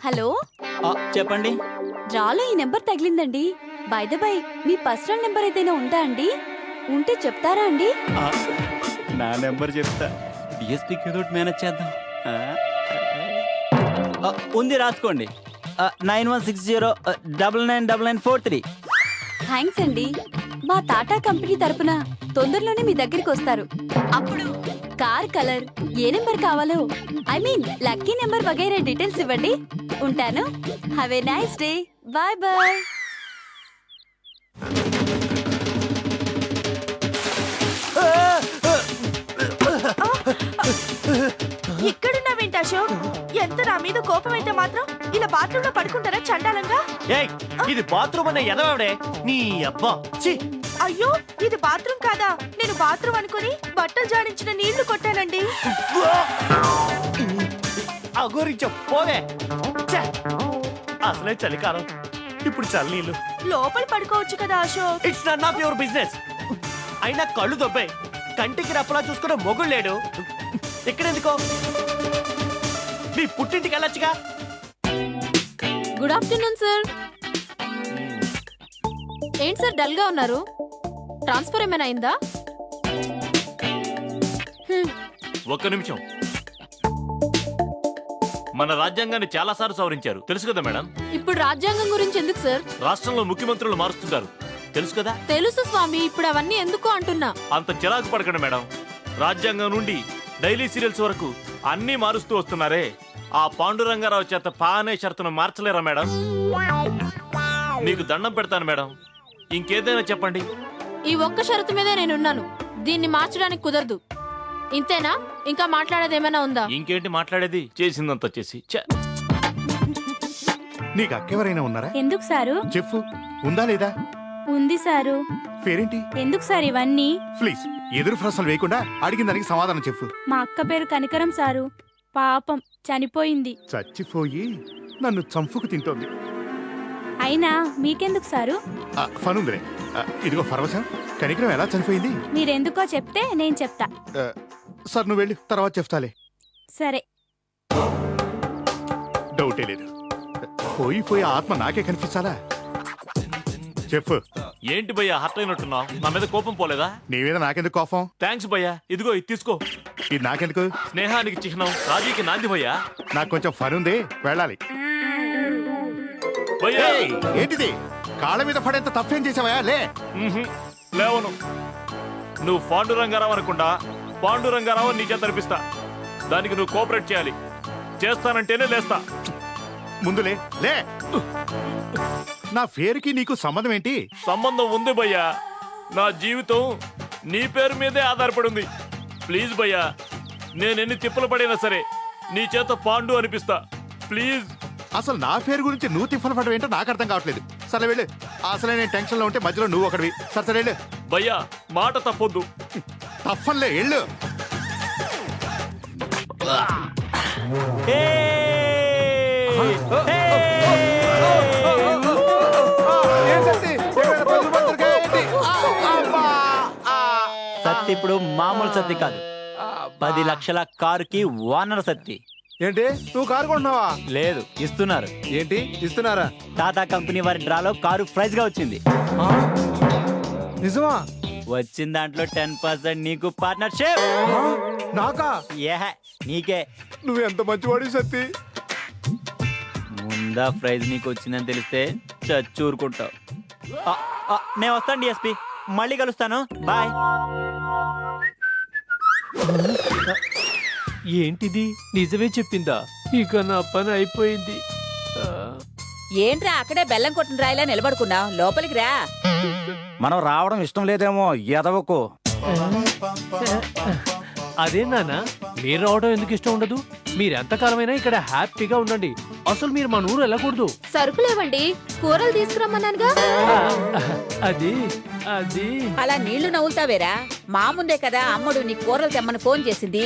Hello, చెప్పండి. డ్రాలో ఈ నెంబర్ తగిలిందండి. బై ద బై, మీ పర్సనల్ నెంబర్ ఏదైనా ఉందా అండి? ఉంటే చెప్తారా అండి? నా నెంబర్ చెప్తా. డిఎస్పీకి ఏదో మేనేజ్ చేద్దాం. ఉంది, రాసుకోండి. 9160999943. థ్యాంక్స్ అండి. మా టాటా కంపెనీ తరపున తొందరలోనే మీ దగ్గరికి వస్తారు. అప్పుడు కార్ కలర్, ఏ నెంబర్ కావాలో, ఐ మీన్ లక్కీ నెంబర్ వగైరా డీటెయిల్స్ ఇవ్వండి. ఉంటాను. Have a nice day. Bye bye. ఎక్కడున్నావేంటి అశోక్? ఎంత నా మీద కోపం అయితే మాత్రం ఇలా బాత్రూమ్ లో పడుకుంటారా చండాలంగా? ఇది బాత్రూమ్ అనే ఎదవడే నీ అబ్బా. అయ్యో, ఇది బాత్రూమ్ కాదా? నేను బాత్రూమ్ అనుకుని బట్టలు జాడించిన నీళ్లు కొట్టానండి. అగోరించ పోవే. అసలే చలికాలం, ఇప్పుడు చల్ల నీళ్ళు. లోపల పడుకోవచ్చు కదా Ashok. It's none of your business. అయినా కళ్ళు దొబ్బాయి, కంటికి రెప్పలా చూసుకునే మొగుడు లేడు. ఇక్కడెందుకో మీ పుట్టింటికి వెళ్ళొచ్చుగా. Good afternoon sir. ఏంటి సార్ డల్ గా ఉన్నారు? ట్రాన్స్ఫర్ ఏమైనా అయిందా? ఒక్క నిమిషం. మన రాజ్యాంగాన్ని చాలా సార్లు సవరించారు, తెలుసు కదా మేడం. ఇప్పుడు రాజ్యాంగం గురించి ఎందుకు సార్? రాష్ట్రంలో ముఖ్యమంత్రులు మారుస్తుంటారు, తెలుసు కదా. తెలుసు స్వామి, ఇప్పుడు అవన్నీ ఎందుకు అంటున్నా. అంత చిరాకు పడకండి మేడం. రాజ్యాంగం నుండి డైలీ సీరియల్స్ వరకు అన్నీ మారుస్తూ వస్తున్నారే. ఆ పాండురంగారావు చేత పానే షరతును మార్చలేరా మేడం? మీకు దండం పెడతాను మేడం, ఇంకేదైనా చెప్పండి. ఈ ఒక్క షరతు మీదే నేనున్నాను. దీన్ని మార్చడానికి కుదరదు. ఇంతేనా? ఇంకా మాట్లాడేది ఏమైనా ఉందా? ఇంకేంటి మాట్లాడేది, చేసిందంతా చేసి. నీకు అక్కెవరైనా ఉన్నారా? ఎందుకు సారు? చెప్పు, ఉందా లేదా? ఉంది సారు. పేరేంటి? ఎందుకు సార్ ఇవన్నీ? ప్లీజ్ ఎదురు ప్రశ్నలు వేయకుండా అడిగిన దానికి సమాధానం చెప్పు. మా అక్క పేరు కనికరం సారు. పాపం చనిపోయింది. చచ్చిపోయి నన్ను చంపుకు తింటోంది. అయినా మీకెందుకు సారు? ఫనుందిరే. ఇదిగో పరవశం, కనికరం ఎలా చనిపోయింది? మీరెందుకో చెప్తే నేను చెప్తా. సార్ నువ్వు వెళ్ళి తర్వాత చెప్తాలే. సరే. డౌటే లేదు. పోయి ఆత్మ నాకే కనిపించాలా? చెప్పు. ఏంటి భయ్యా హర్ట్ అయినట్టున్నావు? నా మీద కోపం పోలేదా? నీ మీద నాకెందుకు కోపం? థ్యాంక్స్ భయ్యా, ఇదిగో ఇది తీసుకో. ఇది నాకెందుకు? స్నేహానికి చిహ్నం, రాజీకి నాంది భయ్యా. నాకు కొంచెం ఫన్ ఉంది, వెళ్ళాలి. ఏంటిది? కాళ్ళ మీద పడేంత తప్పేం చేసావా? లేవను. నువ్వు పాండురంగారావు అనుకుండా పాండురంగారావు నీ చేత అనిపిస్తా. దానికి నువ్వు కోఆపరేట్ చేయాలి. చేస్తానంటేనే లేస్తా. ముందులే లే. నా పేరుకి నీకు సంబంధం ఏంటి? సంబంధం ఉంది భయ్యా. నా జీవితం నీ పేరు మీదే ఆధారపడి ఉంది. ప్లీజ్ భయ్యా, నేనెన్ని తిప్పలు పడినా సరే నీ చేత పాండు అనిపిస్తా. ప్లీజ్. అసలు నా పేరు గురించి నువ్వు తిప్పలు పడడం ఏంటో నాకు అర్థం కావట్లేదు. సరే వెళ్ళు. అసలే నేను టెన్షన్ లో ఉంటే మధ్యలో నువ్వు ఒకటివి. సరే వెళ్ళు. భయ్యా మాట తప్పొద్దు. తప్పనిలే, వెళ్ళు. సత్తి ఇప్పుడు మామూలు సత్తి కాదు, 10 లక్షల కారుకి ఓనర్ సత్తి. ఏంటి, నువ్వు కారు కొంటున్నావా? లేదు, ఇస్తున్నారు. ఏంటి ఇస్తున్నారా? టాటా కంపెనీ వారి డ్రాలో కారు ప్రైజ్ గా వచ్చింది. నిజమా? వచ్చిన దాంట్లో 10% నీకు పార్ట్నర్షిప్. నాకా? నీకే. నువ్వు ఎంత మంచివాడి సత్తి. ముందా ప్రైజ్ నీకు వచ్చిందని తెలిస్తే చచ్చూరుకుంటావు. నేను వస్తాను డిఎస్పీ, మళ్ళీ కలుస్తాను. బాయ్. ఏంటిది, నిజమే చెప్పిందా? ఇక నా పని అయిపోయింది. ఏంట్రా అక్కడే బెల్లం కొట్టిన రాయిలా నిలబడుకున్నా? లోపలికి రా. మనం రావడం ఇష్టం లేదేమో ఎదవకు. అదే నాన్న, మీరు రావడం ఎందుకు ఇష్టం ఉండదు? మీరెంతకాలమైనా ఇక్కడ హ్యాపీగా ఉండండి. అసలు మీరు మన ఊరు వెళ్ళకూడదు. సరుకులేవండి, కూరలు తీసుకురమ్మన్నానుగా. అది అది అలా నీళ్లు నవ్వులుతావేరా? మా ముందే కదా అమ్మడు నీ కూరలు తెమ్మని ఫోన్ చేసింది.